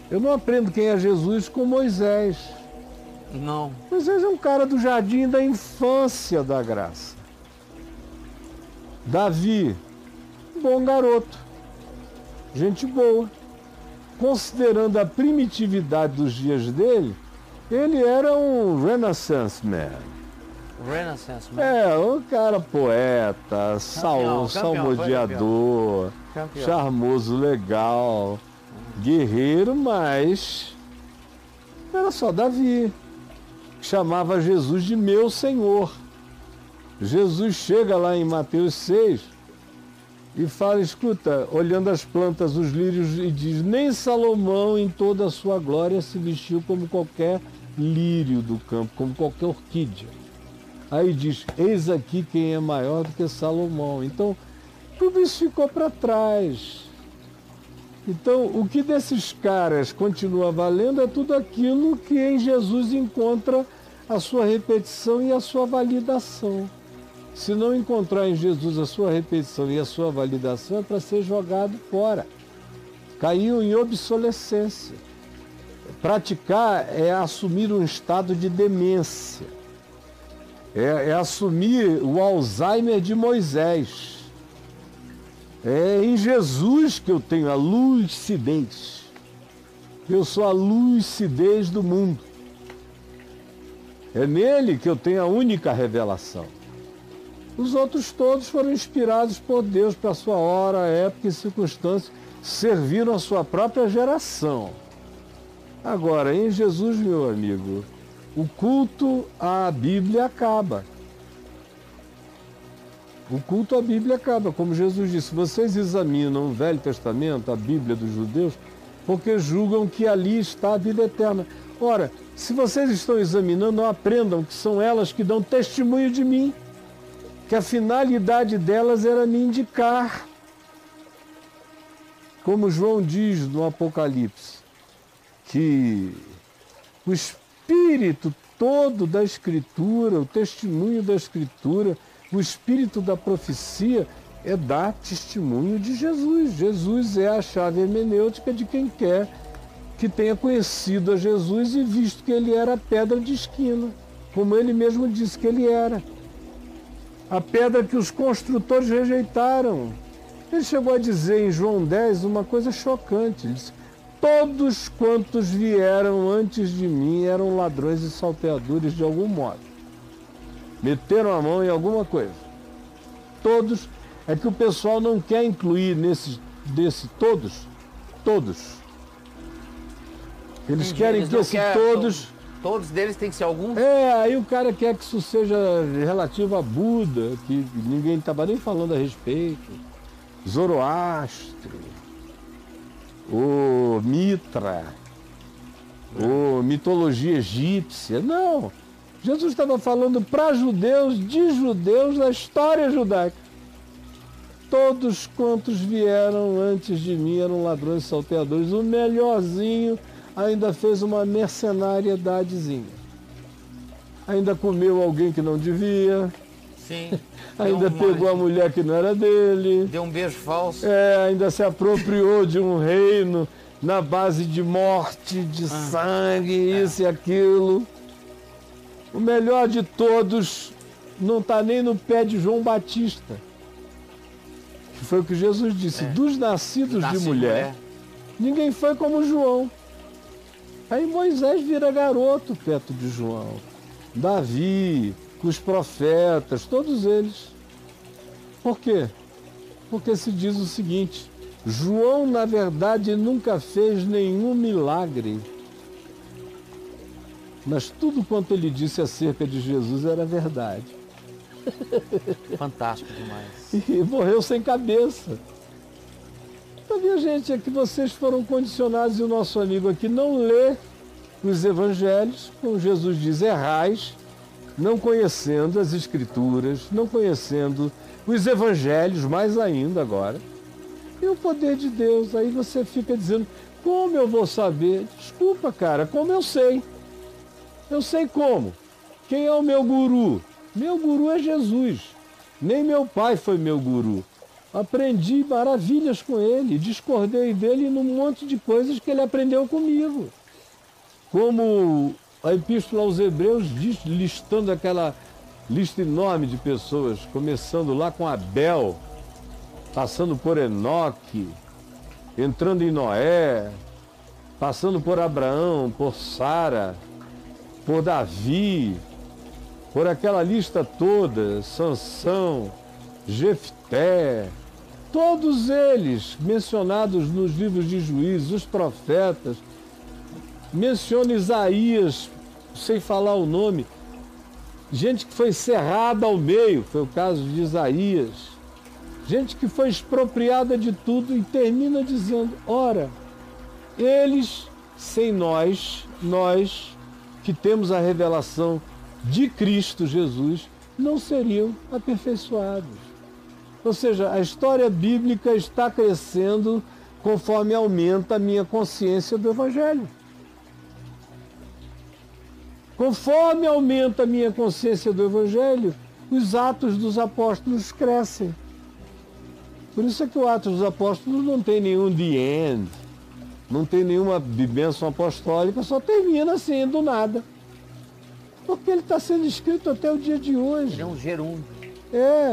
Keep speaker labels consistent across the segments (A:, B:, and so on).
A: Eu não aprendo quem é Jesus com Moisés.
B: Não.
A: Moisés é um cara do jardim da infância da graça. Davi, um bom garoto, gente boa. Considerando a primitividade dos dias dele, ele era um Renaissance man.
B: Renaissance man.
A: É, um cara poeta, salmodiador, charmoso, legal, guerreiro, mas era só Davi. Chamava Jesus de meu Senhor. Jesus chega lá em Mateus 6 e fala, escuta, olhando as plantas, os lírios, e diz, nem Salomão em toda a sua glória se vestiu como qualquer lírio do campo, como qualquer orquídea. Aí diz, eis aqui quem é maior do que Salomão. Então, tudo isso ficou para trás. Então, o que desses caras continua valendo é tudo aquilo que em Jesus encontra a sua repetição e a sua validação. Se não encontrar em Jesus a sua repetição e a sua validação, é para ser jogado fora. Caiu em obsolescência. Praticar é assumir um estado de demência. É assumir o Alzheimer de Moisés. É em Jesus que eu tenho a lucidez. Eu sou a lucidez do mundo. É nele que eu tenho a única revelação. Os outros todos foram inspirados por Deus para a sua hora, época e circunstância, serviram a sua própria geração. Agora, em Jesus, meu amigo, o culto à Bíblia acaba. O culto à Bíblia acaba. Como Jesus disse, vocês examinam o Velho Testamento, a Bíblia dos judeus, porque julgam que ali está a vida eterna. Ora, se vocês estão examinando, aprendam que são elas que dão testemunho de mim, que a finalidade delas era me indicar. Como João diz no Apocalipse, que o espírito todo da Escritura, o testemunho da Escritura, o espírito da profecia é dar testemunho de Jesus. Jesus é a chave hermenêutica de quem quer que tenha conhecido a Jesus e visto que ele era a pedra de esquina, como ele mesmo disse que ele era. A pedra que os construtores rejeitaram. Ele chegou a dizer em João 10 uma coisa chocante. Ele disse, todos quantos vieram antes de mim eram ladrões e salteadores de algum modo. Meteram a mão em alguma coisa. Todos, é que o pessoal não quer incluir todos. Eles querem que esse todos...
B: Todos deles tem que ser algum?
A: Aí o cara quer que isso seja relativo a Buda, que ninguém estava nem falando a respeito. Zoroastro, o Mitra, o mitologia egípcia. Não, Jesus estava falando para judeus, de judeus, da história judaica. Todos quantos vieram antes de mim eram ladrões e salteadores. O melhorzinho ainda fez uma mercenariedadezinha. Ainda comeu alguém que não devia.
B: Sim.
A: Ainda pegou a mulher que não era dele.
B: Deu um beijo falso.
A: Ainda se apropriou de um reino na base de morte, de sangue, isso e aquilo. O melhor de todos não está nem no pé de João Batista. Que foi o que Jesus disse. Dos nascidos de mulher, ninguém foi como João. Aí Moisés vira garoto perto de João. Davi, os profetas, todos eles. Por quê? Porque se diz o seguinte, João, na verdade, nunca fez nenhum milagre. Mas tudo quanto ele disse acerca de Jesus era verdade.
B: Fantástico demais.
A: E morreu sem cabeça. Então, minha gente, é que vocês foram condicionados e o nosso amigo aqui não lê os evangelhos, como Jesus diz, errais, não conhecendo as escrituras, não conhecendo os evangelhos, mais ainda agora, e o poder de Deus. Aí você fica dizendo, como eu vou saber? Desculpa, cara, como eu sei? Eu sei como. Quem é o meu guru? Meu guru é Jesus. Nem meu pai foi meu guru. Aprendi maravilhas com ele, discordei dele num monte de coisas que ele aprendeu comigo. Como a Epístola aos Hebreus diz, listando aquela lista enorme de pessoas, começando lá com Abel, passando por Enoque, entrando em Noé, passando por Abraão, por Sara, por Davi, por aquela lista toda, Sansão, Jefté, todos eles mencionados nos livros de Juízes, os profetas, menciona Isaías, sem falar o nome, gente que foi cerrada ao meio, foi o caso de Isaías, gente que foi expropriada de tudo e termina dizendo, ora, eles, sem nós que temos a revelação de Cristo Jesus, não seriam aperfeiçoados. Ou seja, a história bíblica está crescendo conforme aumenta a minha consciência do Evangelho. Conforme aumenta a minha consciência do Evangelho, os atos dos apóstolos crescem. Por isso é que o Atos dos Apóstolos não tem nenhum the end, não tem nenhuma bênção apostólica, só termina assim, do nada. Porque ele está sendo escrito até o dia de hoje.
B: Ele é um gerúndio.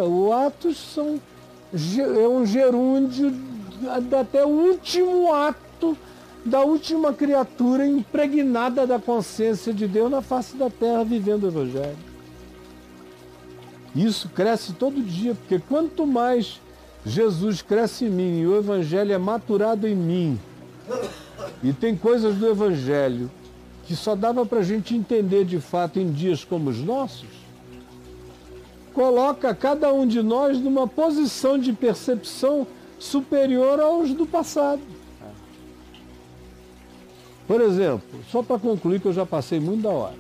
A: O Atos é um gerúndio até o último ato da última criatura impregnada da consciência de Deus na face da terra, vivendo o Evangelho. Isso cresce todo dia, porque quanto mais Jesus cresce em mim e o Evangelho é maturado em mim, e tem coisas do Evangelho que só dava para a gente entender de fato em dias como os nossos, coloca cada um de nós numa posição de percepção superior aos do passado. Por exemplo, só para concluir que eu já passei muito da hora.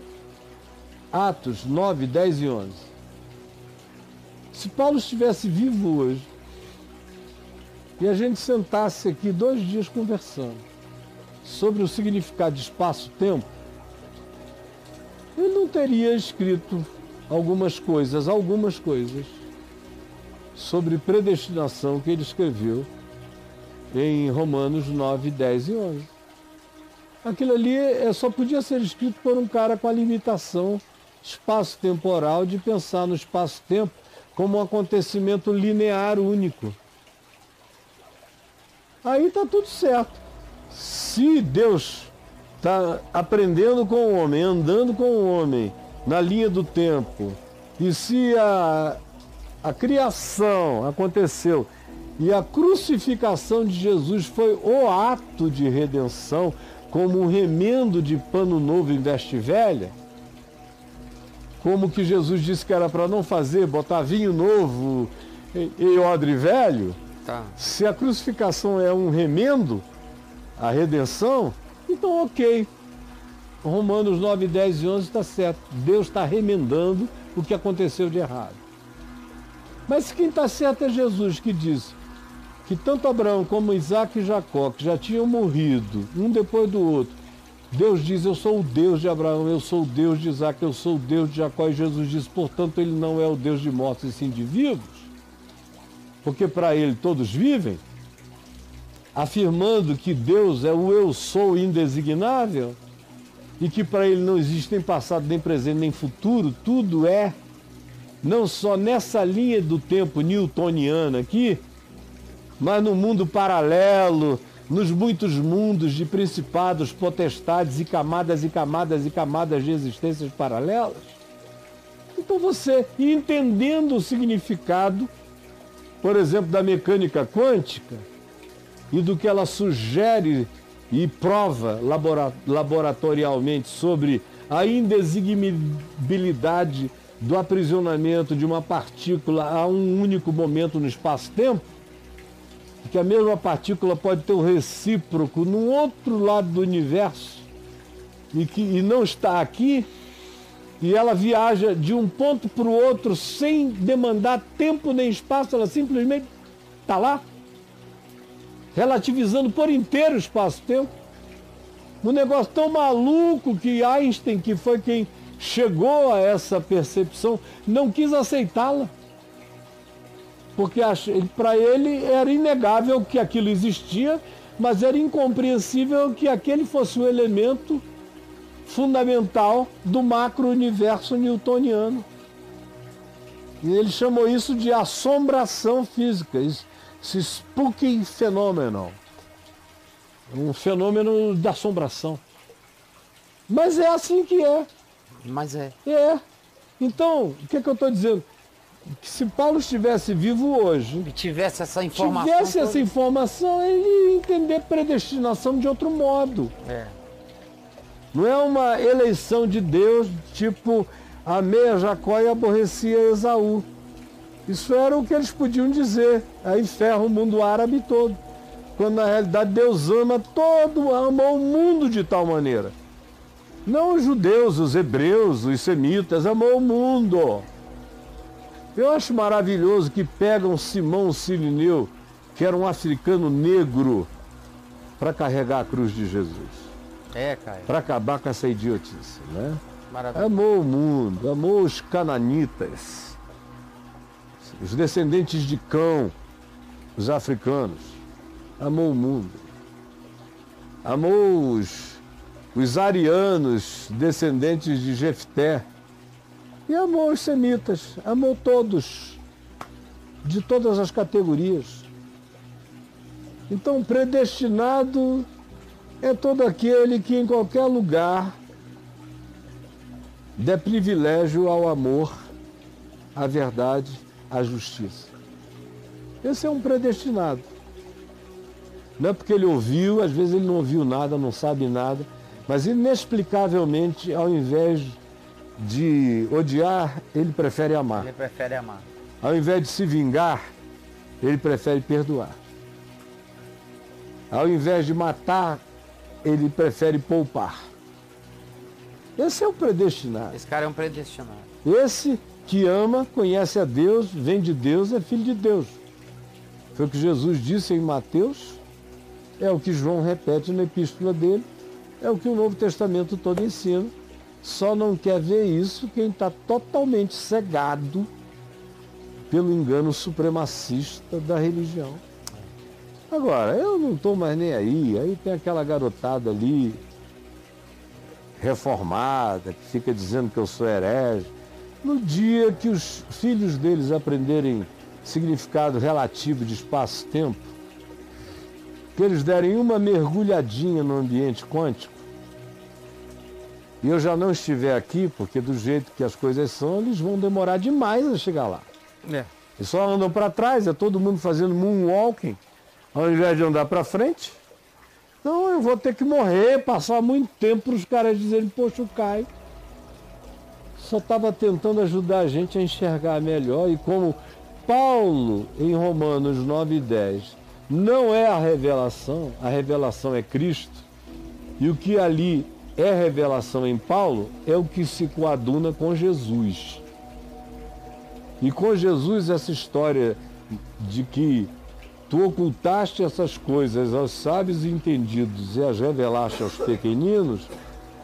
A: Atos 9, 10 e 11. Se Paulo estivesse vivo hoje e a gente sentasse aqui 2 dias conversando sobre o significado de espaço-tempo, ele não teria escrito algumas coisas sobre predestinação que ele escreveu em Romanos 9, 10 e 11. Aquilo ali só podia ser escrito por um cara com a limitação espaço-temporal de pensar no espaço-tempo como um acontecimento linear único. Aí está tudo certo. Se Deus está aprendendo com o homem, andando com o homem na linha do tempo, e se a criação aconteceu e a crucificação de Jesus foi o ato de redenção, como um remendo de pano novo em veste velha, como que Jesus disse que era para não fazer, botar vinho novo em odre velho, se a crucificação é um remendo, a redenção, então ok. Romanos 9, 10 e 11 está certo. Deus está remendando o que aconteceu de errado. Mas quem está certo é Jesus, que diz que tanto Abraão como Isaac e Jacó, que já tinham morrido, um depois do outro, Deus diz, eu sou o Deus de Abraão, eu sou o Deus de Isaac, eu sou o Deus de Jacó, e Jesus diz, portanto, ele não é o Deus de mortos e sim de vivos, porque para ele todos vivem, afirmando que Deus é o eu sou indesignável, e que para ele não existe nem passado, nem presente, nem futuro, tudo é, não só nessa linha do tempo newtoniana aqui, mas no mundo paralelo, nos muitos mundos de principados, potestades e camadas e camadas e camadas de existências paralelas. Então você, entendendo o significado, por exemplo, da mecânica quântica e do que ela sugere e prova laboratorialmente sobre a indesignibilidade do aprisionamento de uma partícula a um único momento no espaço-tempo, que a mesma partícula pode ter um recíproco num outro lado do universo e não está aqui, e ela viaja de um ponto para o outro sem demandar tempo nem espaço, ela simplesmente está lá, relativizando por inteiro o espaço-tempo. Um negócio tão maluco que Einstein, que foi quem chegou a essa percepção, não quis aceitá-la. Porque para ele era inegável que aquilo existia, mas era incompreensível que aquele fosse o elemento fundamental do macro-universo newtoniano. E ele chamou isso de assombração física, esse spooky phenomenon. Um fenômeno da assombração. Mas é assim que é.
B: Mas é.
A: É. Então, o que eu estou dizendo? Que se Paulo estivesse vivo hoje,
B: E tivesse essa informação.
A: tivesse essa informação, ele ia entender predestinação de outro modo.
B: É.
A: Não é uma eleição de Deus, tipo, amei a Jacó e aborrecia Esaú. Isso era o que eles podiam dizer. Aí ferra o mundo árabe todo. Quando na realidade Deus ama o mundo de tal maneira. Não os judeus, os hebreus, os semitas, amou o mundo. Eu acho maravilhoso que pegam Simão Sirineu, que era um africano negro, para carregar a cruz de Jesus.
B: É, Caio.
A: Para acabar com essa idiotice, né?
B: Maravilha.
A: Amou o mundo, amou os cananitas, os descendentes de Cão, os africanos. Amou o mundo. Amou os arianos, descendentes de Jefté. E amou os semitas, amou todos, de todas as categorias. Então, predestinado é todo aquele que em qualquer lugar dê privilégio ao amor, à verdade, à justiça. Esse é um predestinado. Não é porque ele ouviu, às vezes ele não ouviu nada, não sabe nada, mas inexplicavelmente, ao invés de odiar, ele prefere amar.
B: Ele prefere amar.
A: Ao invés de se vingar, ele prefere perdoar. Ao invés de matar, ele prefere poupar. Esse é o predestinado.
B: Esse cara é um predestinado.
A: Esse que ama, conhece a Deus, vem de Deus, é filho de Deus. Foi o que Jesus disse em Mateus, é o que João repete na epístola dele, é o que o Novo Testamento todo ensina. Só não quer ver isso quem está totalmente cegado pelo engano supremacista da religião. Agora, eu não estou mais nem aí tem aquela garotada ali, reformada, que fica dizendo que eu sou herege. No dia que os filhos deles aprenderem significado relativo de espaço-tempo, que eles derem uma mergulhadinha no ambiente quântico, e eu já não estiver aqui, porque do jeito que as coisas são, eles vão demorar demais a chegar lá.
B: É.
A: Eles só andam para trás, é todo mundo fazendo moonwalking, ao invés de andar para frente. Então eu vou ter que morrer, passar muito tempo para os caras dizerem, poxa, o Caio só estava tentando ajudar a gente a enxergar melhor. E como Paulo, em Romanos 9:10, não é a revelação é Cristo, e o que ali é revelação em Paulo é o que se coaduna com Jesus. E com Jesus essa história de que tu ocultaste essas coisas aos sábios e entendidos e as revelaste aos pequeninos,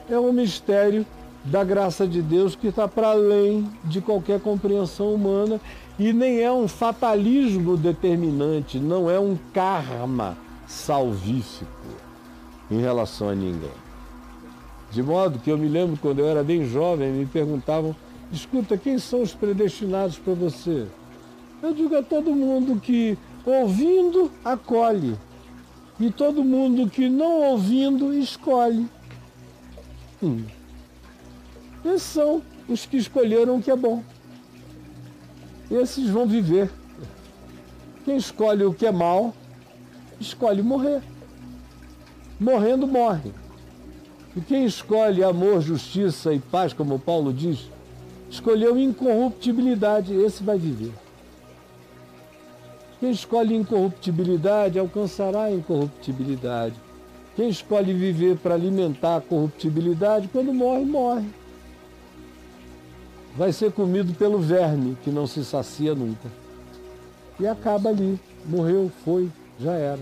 A: é um mistério da graça de Deus que está para além de qualquer compreensão humana e nem é um fatalismo determinante, não é um karma salvífico em relação a ninguém. De modo que eu me lembro quando eu era bem jovem, me perguntavam, escuta, quem são os predestinados para você? Eu digo, é todo mundo que ouvindo, acolhe. E todo mundo que não ouvindo, escolhe. Esses são os que escolheram o que é bom. Esses vão viver. Quem escolhe o que é mal, escolhe morrer. Morrendo, morre. E quem escolhe amor, justiça e paz, como Paulo diz, escolheu incorruptibilidade, esse vai viver. Quem escolhe incorruptibilidade alcançará a incorruptibilidade. Quem escolhe viver para alimentar a corruptibilidade, quando morre, morre. Vai ser comido pelo verme, que não se sacia nunca. E acaba ali. Morreu, foi, já era.